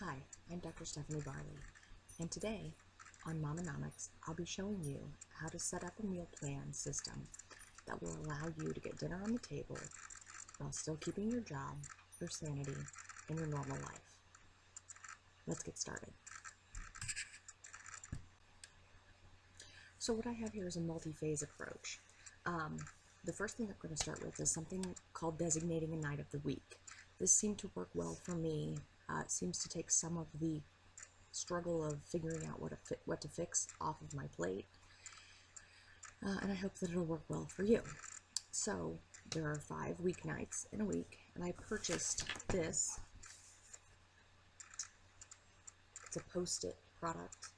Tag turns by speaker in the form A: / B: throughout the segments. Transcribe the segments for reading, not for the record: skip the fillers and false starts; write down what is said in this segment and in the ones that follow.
A: Hi, I'm Dr. Stephanie Barley, and today on Momconomics, I'll be showing you how to set up a meal plan system that will allow you to get dinner on the table while still keeping your job, your sanity, and your normal life. Let's get started. So what I have here is a multi-phase approach. The first thing I'm going to start with is something called designating a night of the week. This seemed to work well for me. It seems to take some of the struggle of figuring out what to fix off of my plate, and I hope that it'll work well for you. So there are 5 weeknights in a week, and I purchased this. It's a post-it product.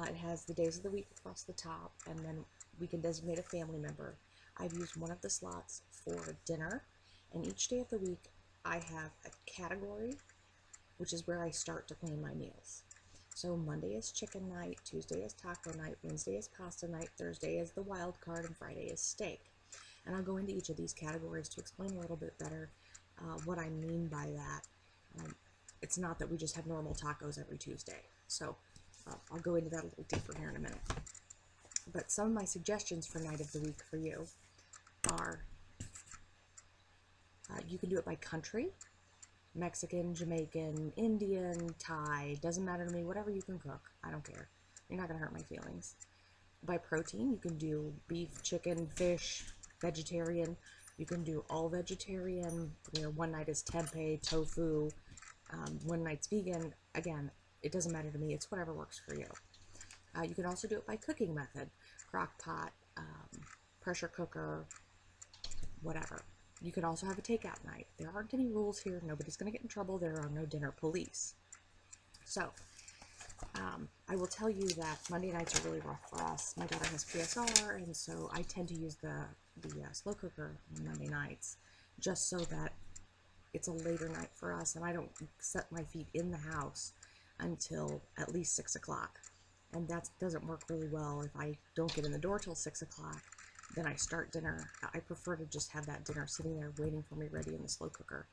A: It has the days of the week across the top, and then we can designate a family member. I've used one of the slots for dinner, and each day of the week I have a category, which is where I start to plan my meals. So Monday is chicken night, Tuesday is taco night, Wednesday is pasta night, Thursday is the wild card, and Friday is steak. And I'll go into each of these categories to explain a little bit better what I mean by that. It's not that we just have normal tacos every Tuesday. So I'll go into that a little deeper here in a minute. But some of my suggestions for night of the week for you are you can do it by country. Mexican, Jamaican, Indian, Thai, doesn't matter to me, whatever you can cook, I don't care. You're not going to hurt my feelings. By protein, you can do beef, chicken, fish, vegetarian. You can do all vegetarian. One night is tempeh, tofu, one night's vegan. Again, it doesn't matter to me, it's whatever works for you. You can also do it by cooking method, crock pot, pressure cooker, whatever. You can also have a takeout night. There aren't any rules here. Nobody's going to get in trouble. There are no dinner police. So, I will tell you that Monday nights are really rough for us. My daughter has PSR, and so I tend to use the slow cooker on Monday nights, just so that it's a later night for us, and I don't set my feet in the house until at least 6 o'clock. And that doesn't work really well if I don't get in the door till 6 o'clock. Then I start dinner. I prefer to just have that dinner sitting there waiting for me ready in the slow cooker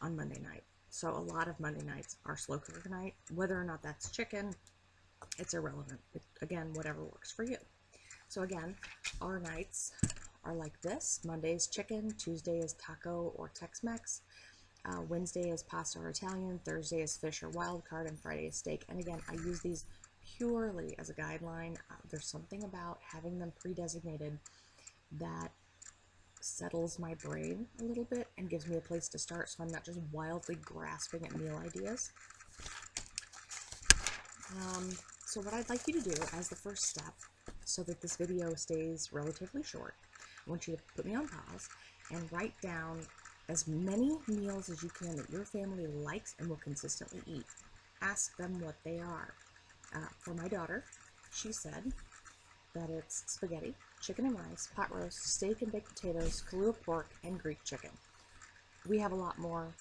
A: on Monday night. So a lot of Monday nights are slow cooker night. Whether or not that's chicken, it's irrelevant. Again, whatever works for you. So again, our nights are like this. Monday is chicken, Tuesday is taco or Tex-Mex, Wednesday is pasta or Italian, Thursday is fish or wild card, and Friday is steak. And again, I use these purely as a guideline. There's something about having them pre-designated that settles my brain a little bit and gives me a place to start, so I'm not just wildly grasping at meal ideas. So what I'd like you to do as the first step, so that this video stays relatively short, I want you to put me on pause and write down as many meals as you can that your family likes and will consistently eat. Ask them what they are. For my daughter, she said that it's spaghetti, chicken and rice, pot roast, steak and baked potatoes, Kahlua pork, and Greek chicken. We have a lot more.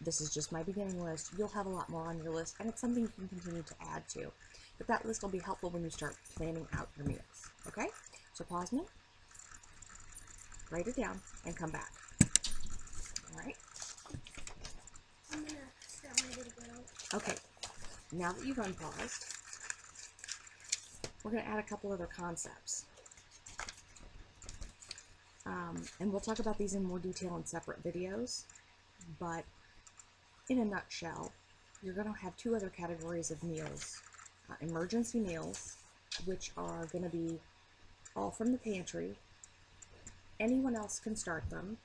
A: This is just my beginning list. You'll have a lot more on your list, and it's something you can continue to add to. But that list will be helpful when you start planning out your meals, okay? So pause me, write it down, and come back. All right?
B: I'm gonna start my video.
A: Okay, now that you've unpaused, we're going to add a couple other concepts. And we'll talk about these in more detail in separate videos, but in a nutshell, you're going to have 2 other categories of meals. Emergency meals, which are going to be all from the pantry. Anyone else can start them.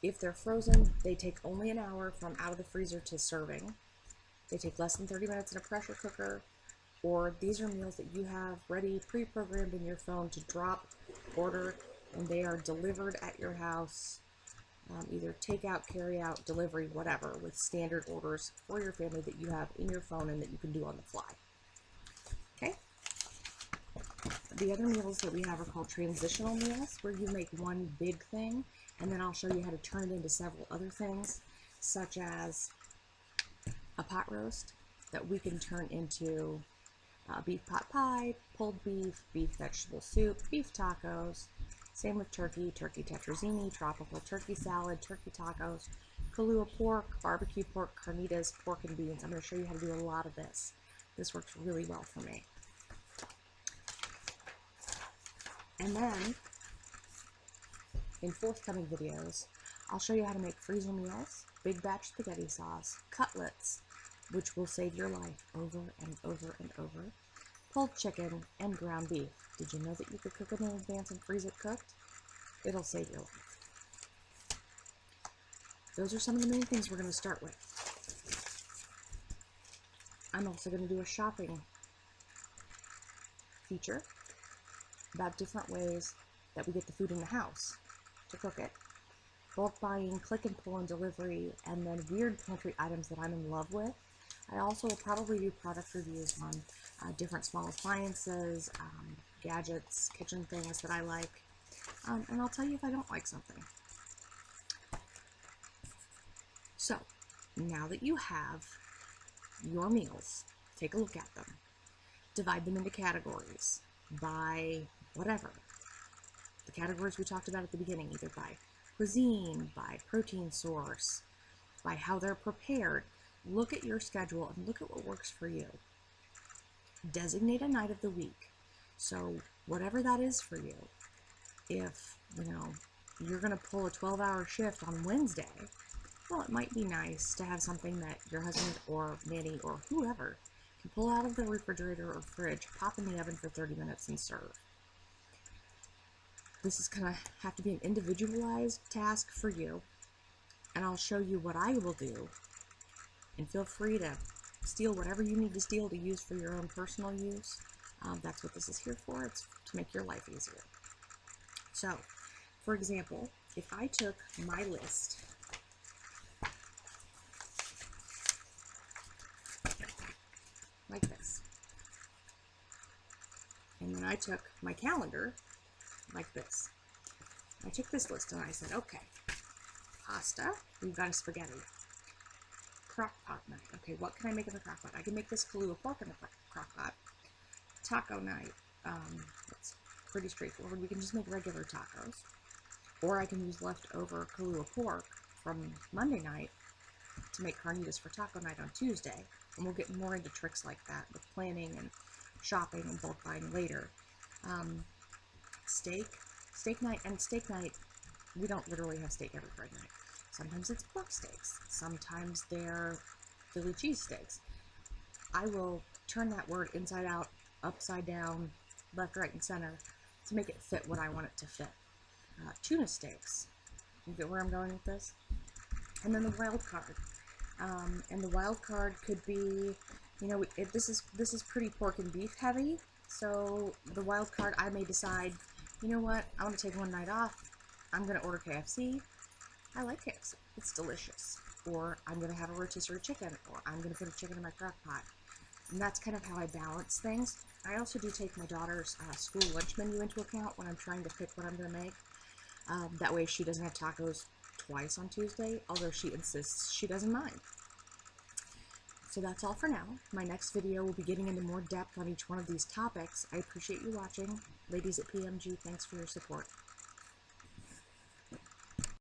A: If they're frozen, they take only an hour from out of the freezer to serving. They take less than 30 minutes in a pressure cooker. Or these are meals that you have ready, pre-programmed in your phone to drop, order, and they are delivered at your house, either takeout, carry-out, delivery, whatever, with standard orders for your family that you have in your phone and that you can do on the fly. Okay? The other meals that we have are called transitional meals, where you make one big thing, and then I'll show you how to turn it into several other things, such as a pot roast that we can turn into beef pot pie, pulled beef, beef vegetable soup, beef tacos. Same with turkey, turkey tetrazzini, tropical turkey salad, turkey tacos, Kahlua pork, barbecue pork, carnitas, pork and beans. I'm going to show you how to do a lot of this. This works really well for me. And then, in forthcoming videos, I'll show you how to make freezer meals, big batch spaghetti sauce, cutlets, which will save your life over and over and over, pulled chicken, and ground beef. Did you know that you could cook it in advance and freeze it cooked? It'll save your life. Those are some of the main things we're going to start with. I'm also going to do a shopping feature about different ways that we get the food in the house to cook it. Bulk buying, click and pull and delivery, and then weird pantry items that I'm in love with. I also will probably do product reviews on different small appliances, gadgets, kitchen things that I like, and I'll tell you if I don't like something. So, now that you have your meals, take a look at them. Divide them into categories by whatever. The categories we talked about at the beginning, either by cuisine, by protein source, by how they're prepared. Look at your schedule and look at what works for you. Designate a night of the week. So whatever that is for you, if you're going to pull a 12-hour shift on Wednesday, well, it might be nice to have something that your husband or nanny or whoever can pull out of the refrigerator or fridge, pop in the oven for 30 minutes and serve. This is going to have to be an individualized task for you, and I'll show you what I will do, and feel free to steal whatever you need to steal to use for your own personal use. That's what this is here for. It's to make your life easier. So, for example, if I took my list like this, and then I took my calendar like this. I took this list and I said, okay, pasta, we've got a spaghetti. Crock pot night. Okay, what can I make in the crock pot? I can make this Kahlua pork in the crock pot. Taco night. It's pretty straightforward. We can just make regular tacos. Or I can use leftover Kahlua pork from Monday night to make carnitas for taco night on Tuesday. And we'll get more into tricks like that with planning and shopping and bulk buying later. Steak night, we don't literally have steak every Friday night. Sometimes it's pork steaks. Sometimes they're Philly cheesesteaks. I will turn that word inside out, upside down, left, right, and center to make it fit what I want it to fit. Tuna steaks. You get where I'm going with this? And then the wild card. And the wild card could be, this is pretty pork and beef heavy. So the wild card, I may decide, you know what, I want to take one night off. I'm going to order KFC. I like KFC. It's delicious. Or I'm going to have a rotisserie chicken, or I'm going to put a chicken in my crock pot. And that's kind of how I balance things. I also do take my daughter's school lunch menu into account when I'm trying to pick what I'm going to make. That way she doesn't have tacos twice on Tuesday, although she insists she doesn't mind. So that's all for now. My next video will be getting into more depth on each one of these topics. I appreciate you watching. Ladies at PMG, thanks for your support.